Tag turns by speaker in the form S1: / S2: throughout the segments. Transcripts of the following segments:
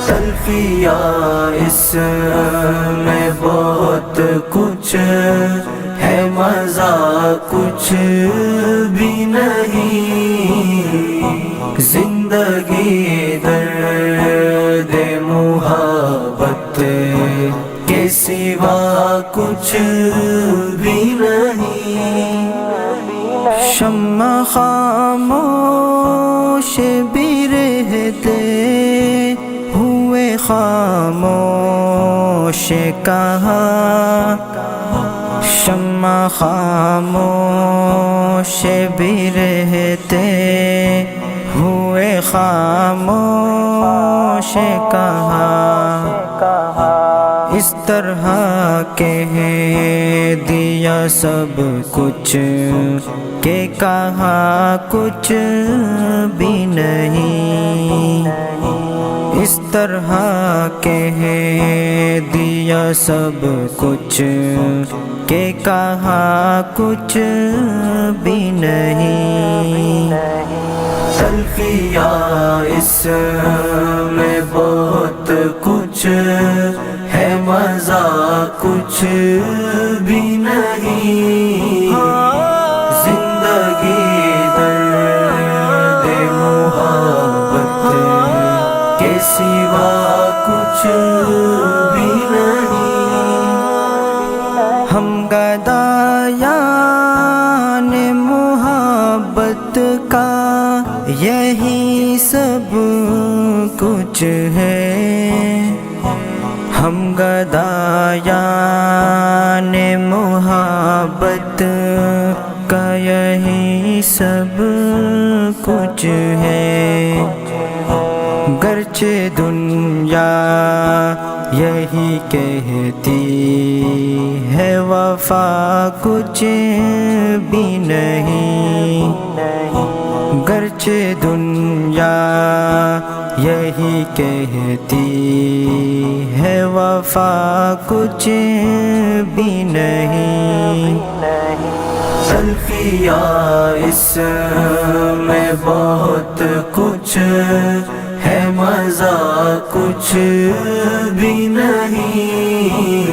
S1: تلفیہ اس میں بہت کچھ ہے، مزہ کچھ بھی نہیں، زندگی درد محبت کے سوا کچھ بھی نہیں۔ شمع خاموش بھی رہتے ہوئے خاموش کہاں، شمع خاموش بھی رہتے ہوئے خاموش کہاں، اس طرح کہہ دیا سب کچھ کہ کہا کچھ بھی نہیں، اس طرح کہہ دیا سب کچھ کہ کہا کچھ بھی نہیں۔ تلفیہ اس میں بہت کچھ ہے، مزہ کچھ بھی نہیں، زندگی درد محبت کے سوا کچھ بھی نہیں۔ ہم گدایان محبت کا یہی سب کچھ ہے، ہم گدایان محبت کا یہی سب کچھ ہے، گرچہ دنیا یہی کہتی ہے وفا کچھ بھی نہیں، گرچہ دنیا یہی کہتی ہے وفا کچھ بھی نہیں۔ تلفیہ اس میں بہت کچھ ہے، مزہ کچھ بھی نہیں،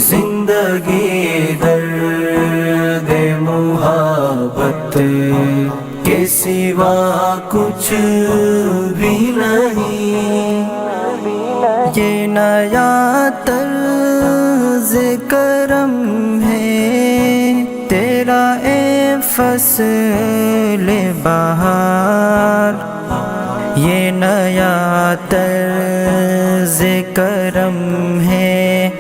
S1: زندگی درد محبت کے سوا کچھ بھی نہیں۔ یہ نیا طرز کرم ہے تیرا اے فصل بہار، یہ نیا طرز کرم ہے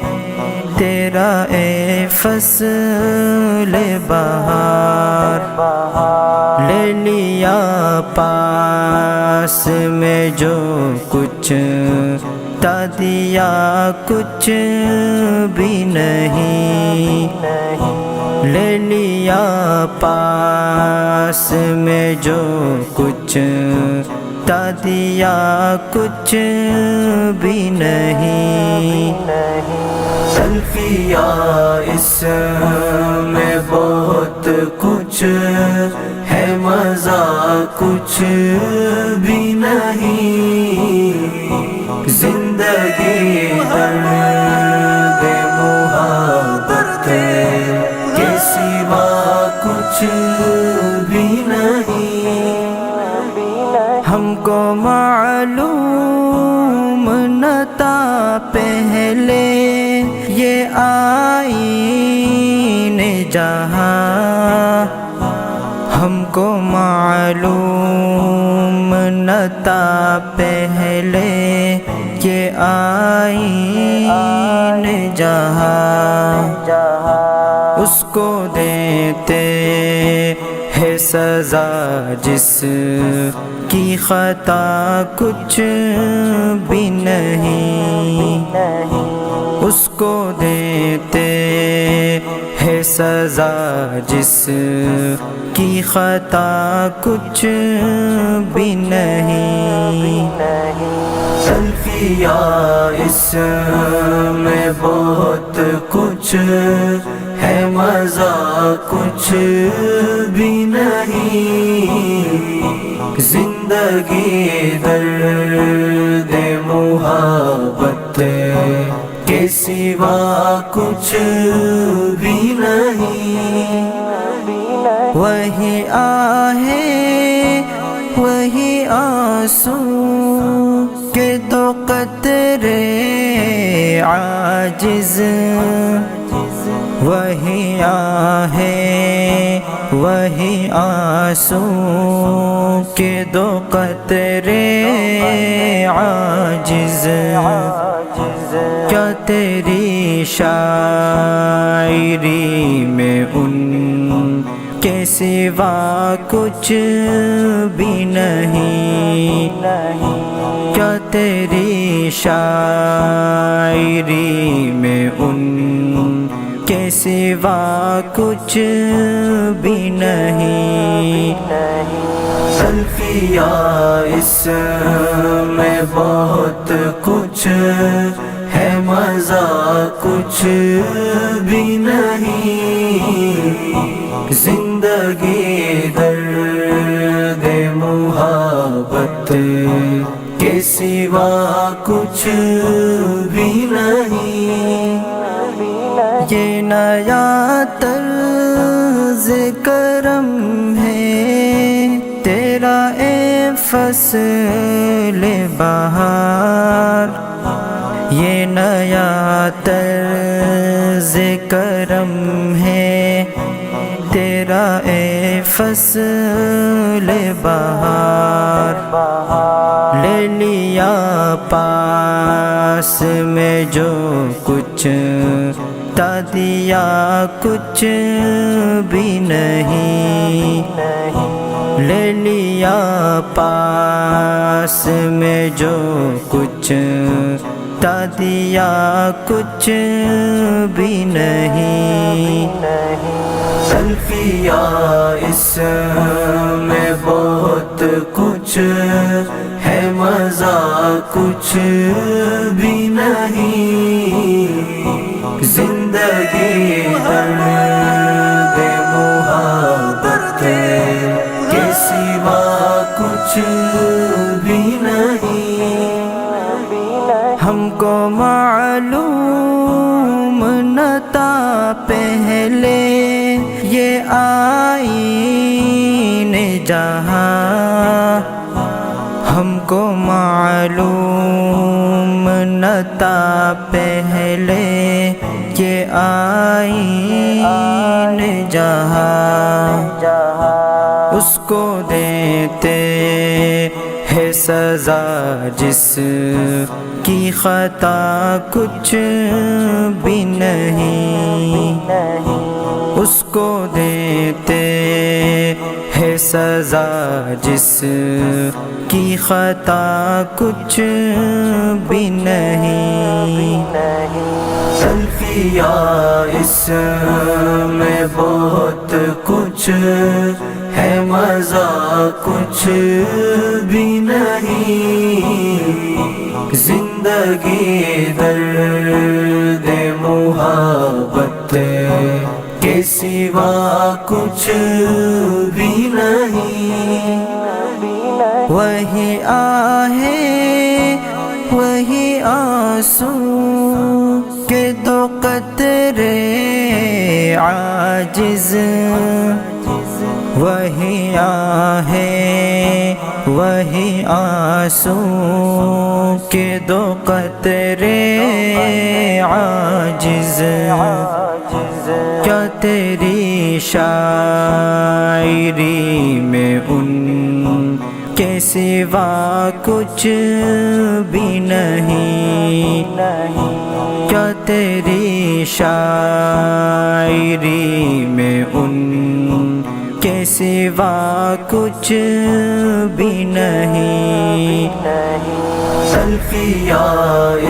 S1: تیرا اے فصل بہار، لے لیا پاس میں جو کچھ تا دیا کچھ بھی نہیں، لے لیا پاس میں جو کچھ تا دیا کچھ بھی نہیں۔ تلفیہ اس میں بہت کچھ ہے، مزہ کچھ بھی نہیں، زندگی درد محبت کے سوا کچھ بھی نہیں۔ ہم کو معلوم نہ تھا پہلے یہ آئین جہاں، ہم کو معلوم نہ تھا پہلے یہ آئین جہاں، اس کو دیتے ہے ہے سزا جس کی خطا کچھ بھی نہیں، اس کو دیتے ہے سزا جس کی خطا کچھ بھی نہیں۔ الفیہ اس میں بہت کچھ ہے، مزہ کچھ بھی نہیں، زندگی درد محبت کے سوا کچھ بھی نہیں۔ وہی آہیں وہی آنسو کے دو قطرے عاجز، وہی آہیں وہی آنسو کے دو قطرے عاجز، کیا تیری شاعری میں ان کے سوا کچھ بھی نہیں، کیا تیری شاعری میں ان کے سوا کچھ بھی نہیں۔ الفیہ اس میں بہت کچھ ہے، مزہ کچھ بھی نہیں، زندگی درد محبت کے سوا کچھ بھی نہیں۔ یہ نیا طرز کرم ہے تیرا اے فصل بہار، یہ نیا طرز کرم ہے تیرا اے فصل بہار، لے لیا پاس میں جو کچھ تا دیا کچھ بھی نہیں، لے لیا پاس میں جو کچھ تا دیا کچھ بھی نہیں۔ الفیہ اس میں بہت کچھ ہے، مزہ کچھ بھی نہیں، زندگی درد محبت کے سوا کچھ بھی نہیں۔ ہم کو معلوم نہ تھا پہلے یہ آئین جہاں، ہم کو معلوم نہ تھا پہلے یہ آئین جہاں، اس کو دیتے ہے سزا جس کی خطا کچھ بھی نہیں، اس کو دیتے ہے سزا جس کی خطا کچھ بھی نہیں۔ الفیہ اس میں بہت کچھ ہے، مزہ کچھ بھی نہیں، زندگی درد محبت کے سوا کچھ بھی نہیں۔ وہی آہیں وہی آنسو کے دو قطرے عاجز، وہی آہیں وہی آنسو کے دو قطرے عاجز، کیا تیری شاعری میں ان کے سوا کچھ بھی نہیں، کیا تیری شاعری میں ان کے سوا کچھ بھی نہیں۔ تلخیاں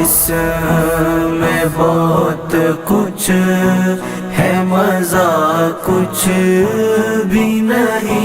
S1: اس میں بہت کچھ ہے، مزہ کچھ بھی نہیں۔